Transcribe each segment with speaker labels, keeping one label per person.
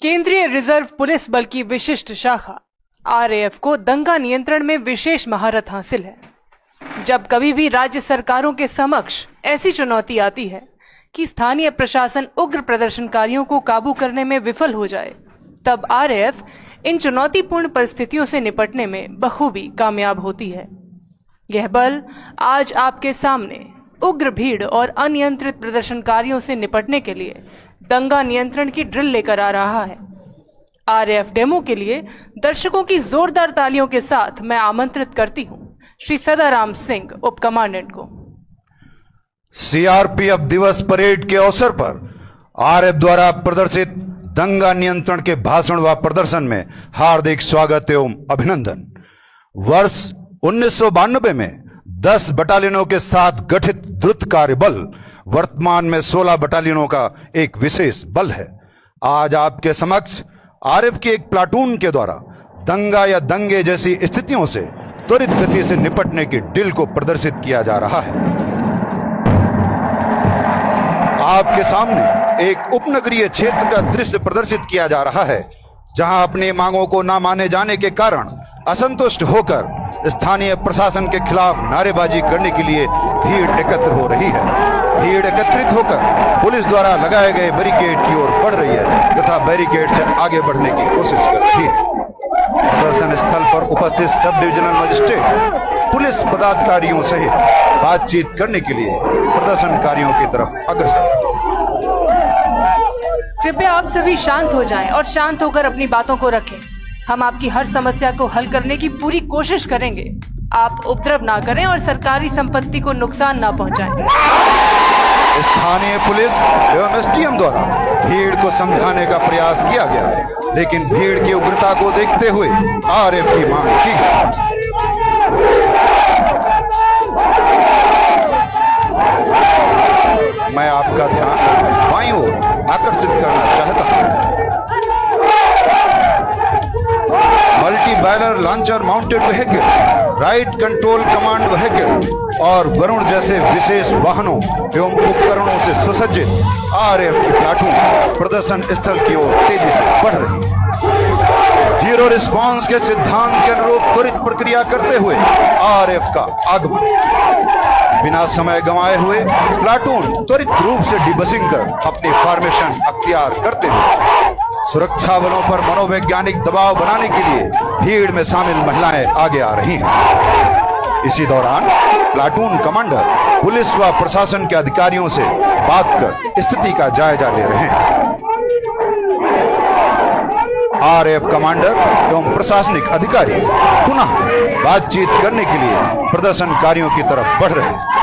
Speaker 1: केंद्रीय reserve police बल की विशिष्ट शाखा आरएएफ को दंगा नियंत्रण में विशेष महारत हासिल है। जब कभी भी राज्य सरकारों के समक्ष ऐसी चुनौती आती है कि स्थानीय प्रशासन उग्र प्रदर्शनकारियों को काबू करने में विफल हो जाए, तब आरएएफ इन चुनौतीपूर्ण परिस्थितियों से निपटने में बखूबी कामयाब होती है। यह बल आज आपके सामने उग्र भीड़ और अनियंत्रित प्रदर्शनकारियों से निपटने के लिए दंगा नियंत्रण की ड्रिल लेकर आ रहा है। आरएएफ डेमो के लिए दर्शकों की जोरदार तालियों के साथ मैं आमंत्रित करती हूं श्री सदाराम सिंह, उप कमांडेंट को।
Speaker 2: सीआरपीएफ दिवस परेड के अवसर पर आरएएफ द्वारा प्रदर्शित दंगा नियंत्रण के भाषण व प्रदर्शन में हार्दिक स्वागत एवं अभिनंदन। वर्ष 1992 में 10 बटालियनों के साथ गठित द्रुत कार्य बल वर्तमान में 16 बटालियनों का एक विशेष बल है। आज आपके समक्ष आरएएफ की एक प्लाटून के द्वारा दंगा या दंगे जैसी स्थितियों से त्वरित गति से निपटने की ड्रिल को प्रदर्शित किया जा रहा है। आपके सामने एक उपनगरीय क्षेत्र का दृश्य प्रदर्शित किया जा रहा है, जहां अपनी मांगों को न माने जाने के कारण असंतुष्ट होकर स्थानीय प्रशासन के खिलाफ नारेबाजी करने के लिए भीड़ एकत्र हो रही है। भीड़ एकत्रित होकर पुलिस द्वारा लगाए गए बैरिकेड की ओर बढ़ रही है तथा बैरिकेड से आगे बढ़ने की कोशिश कर रही है। प्रदर्शन स्थल पर उपस्थित सब डिविजनल मजिस्ट्रेट पुलिस पदाधिकारियों सहित बातचीत करने के लिए प्रदर्शनकारियों की तरफ अग्रसर।
Speaker 1: कृपया आप सभी शांत हो जाएं और शांत होकर अपनी बातों को रखें। हम आपकी हर समस्या को हल करने की पूरी कोशिश करेंगे। आप उपद्रव ना करें और सरकारी संपत्ति को नुकसान ना पहुंचाएं।
Speaker 2: स्थानीय पुलिस एवं एसडीएम द्वारा भीड़ को समझाने का प्रयास किया गया, लेकिन भीड़ की उग्रता को देखते हुए आरएएफ की मांग की गई। मैं आपका ध्यान बाईं ओर आकर्षित करना चाहता हूं। Multi barrel launcher mounted vehicle, right control command vehicle और वरुण जैसे विशेष वाहनों एवं उपकरणों से सुसज्जित आरएएफ की प्लाटून प्रदर्शन स्थल की ओर तेजी से बढ़ रही है। जीरो रिस्पांस के सिद्धांत के अनुरूप त्वरित प्रक्रिया करते हुए आरएएफ का आगमन। बिना समय गंवाए हुए प्लाटून त्वरित रूप से डिबसिंग कर अपनी फॉर्मेशन अख्तियार करते हुए सुरक्षा बलों पर मनोवैज्ञानिक दबाव बनाने के लिए भीड़ में शामिल महिलाएं आगे आ रही हैं। इसी दौरान प्लाटून कमांडर पुलिस व प्रशासन के अधिकारियों से बात कर स्थिति का जायजा ले रहे हैं। आरएएफ कमांडर एवं प्रशासनिक अधिकारी पुनः बातचीत करने के लिए प्रदर्शनकारियों की तरफ बढ़ रहे हैं।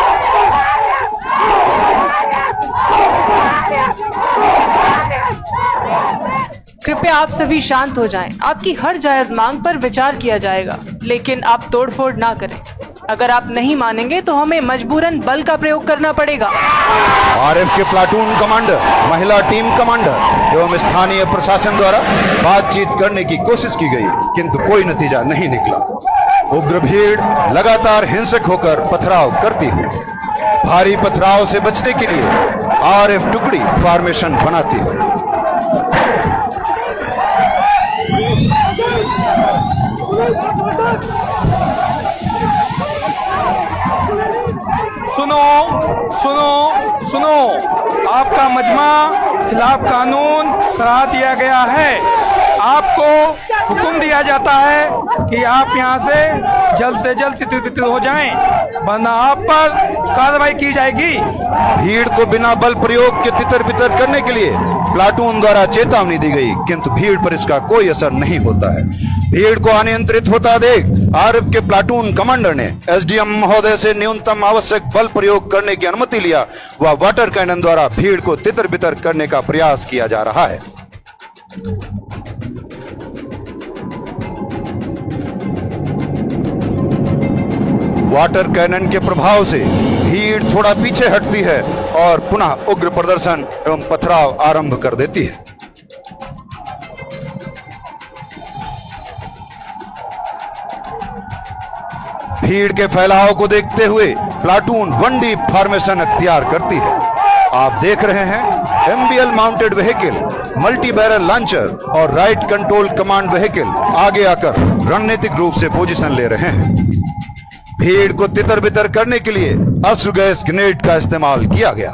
Speaker 1: कृपया आप सभी शांत हो जाएं। आपकी हर जायज मांग पर विचार किया जाएगा, लेकिन आप तोड़फोड़ ना करें। अगर आप नहीं मानेंगे तो हमें मजबूरन बल का प्रयोग करना पड़ेगा।
Speaker 2: आरएएफ के प्लाटून कमांडर, महिला टीम कमांडर एवं स्थानीय प्रशासन द्वारा बातचीत करने की कोशिश की गई, किंतु कोई नतीजा नहीं निकला। उग्र भीड़ लगातार हिंसक होकर पथराव करती है। भारी पथराव से बचने के लिए आरएएफ टुकड़ी फॉर्मेशन बनाती है।
Speaker 3: सुनो सुनो सुनो, आपका मजमा खिलाफ कानून करा दिया गया है। आपको हुक्म दिया जाता है कि आप यहां से जल्द तितर हो जाएं, वरना आप पर कार्रवाई की जाएगी।
Speaker 2: भीड़ को बिना बल प्रयोग के तितर बितर करने के लिए प्लाटून द्वारा चेतावनी दी गई, किंतु भीड़ पर इसका कोई असर नहीं होता है। भीड़ को अनियंत्रित होता देख आरएएफ के प्लाटून कमांडर ने एसडीएम महोदय से न्यूनतम आवश्यक बल प्रयोग करने की अनुमति लिया व वाटर कैनन द्वारा भीड़ को तितर बितर करने का प्रयास किया जा रहा है। वाटर कैनन के प्रभाव से भीड़ थोड़ा पीछे हटती है और पुनः उग्र प्रदर्शन एवं पथराव आरंभ कर देती है। भीड़ के फैलाव को देखते हुए प्लाटून 1D फॉर्मेशन अख्तियार करती है। आप देख रहे हैं MBL mounted vehicle multi barrel launcher और राइट कंट्रोल कमांड व्हीकल आगे आकर रणनीतिक रूप से पोजीशन ले रहे हैं। भीड़ को तितर बितर करने के लिए अश्रु गैस ग्रेनेड का इस्तेमाल किया गया।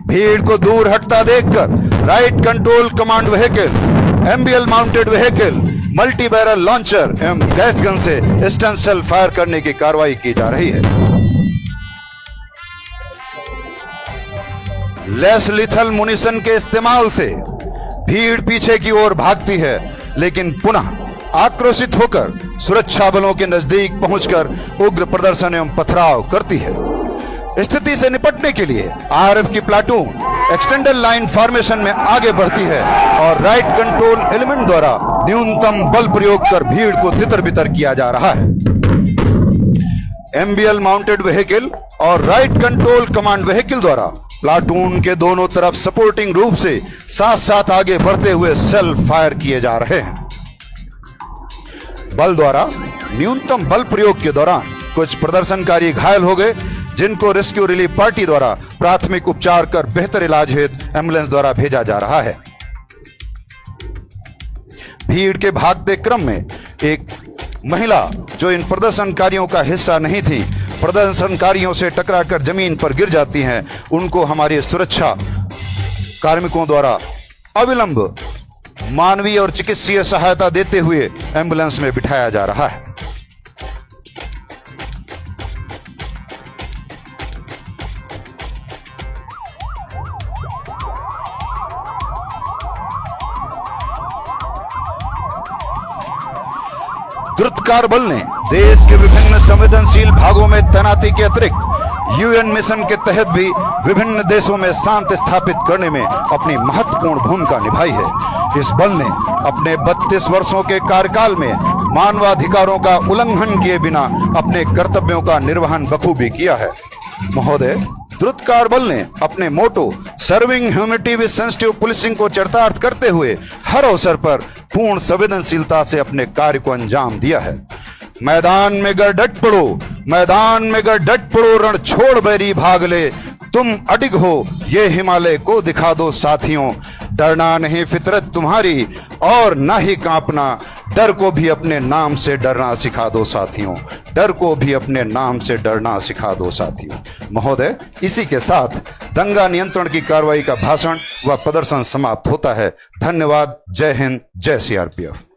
Speaker 2: भीड़ को दूर हटता देखकर right control command vehicle, MBL mounted vehicle, multi barrel launcher एवं गैस गन से स्टन सेल फायर करने की कार्रवाई की जा रही है। लेस लिथल मुनिशन के इस्तेमाल से भीड़ पीछे की ओर भागती है, लेकिन पुनः आक्रोशित होकर सुरक्षा बलों के नजदीक पहुंचकर उग्र प्रदर्शन एवं पथराव करती है। स्थिति से निपटने के लिए RF की प्लाटून एक्सटेंडेड लाइन फॉर्मेशन में आगे बढ़ती है और राइट कंट्रोल एलिमेंट द्वारा न्यूनतम बल प्रयोग कर भीड़ को तितर बितर किया जा रहा है। MBL माउंटेड व्हीकल और राइट कंट्रोल कमांड व्हीकल द्वारा प्लाटून के दोनों तरफ सपोर्टिंग रूप से साथ साथ आगे बढ़ते हुए सेल्फ फायर किए जा रहे हैं। बल द्वारा न्यूनतम बल प्रयोग के दौरान कुछ प्रदर्शनकारी घायल हो गए, जिनको रेस्क्यू रिलीफ पार्टी द्वारा प्राथमिक उपचार कर बेहतर इलाज हेतु एम्बुलेंस द्वारा भेजा जा रहा है। भीड़ के भागते क्रम में एक महिला जो इन प्रदर्शनकारियों का हिस्सा नहीं थी, प्रदर्शनकारियों से टकराकर जमीन पर गिर जाती हैं। उनको हमारे सुरक्षा कार्मिकों द्वारा अविलंब मानवीय और चिकित्सीय सहायता देते हुए एम्बुलेंस में बिठाया जा रहा है। द्रुतकार बल ने देश के विभिन्न संवेदनशील भागों में तैनाती के अतिरिक्त UN मिशन के तहत भी विभिन्न देशों में शांति स्थापित करने में अपनी महत्वपूर्ण भूमिका निभाई है। इस बल ने अपने 32 वर्षों के कार्यकाल में मानवाधिकारों का उल्लंघन किए बिना अपने कर्तव्यों का निर्वहन बखूबी किया है। महोदय, द्रुतकार बल ने अपने motto serving humanity with sensitive policing को चरितार्थ करते हुए हर अवसर पर पूर्ण संवेदनशीलता से अपने कार्य को अंजाम दिया है। मैदान में गर डट पड़ो, मैदान में गर डट पड़ो, रण छोड़ बैरी भाग ले, तुम अडिग हो ये हिमालय को दिखा दो साथियों। डरना नहीं फितरत तुम्हारी और ना ही कांपना, डर को भी अपने नाम से डरना सिखा दो साथियों, डर को भी अपने नाम से डरना सिखा दो साथियों। महोदय, इसी के साथ दंगा नियंत्रण की कार्रवाई का भाषण व प्रदर्शन समाप्त होता है। धन्यवाद। जय हिंद, जय CRPF।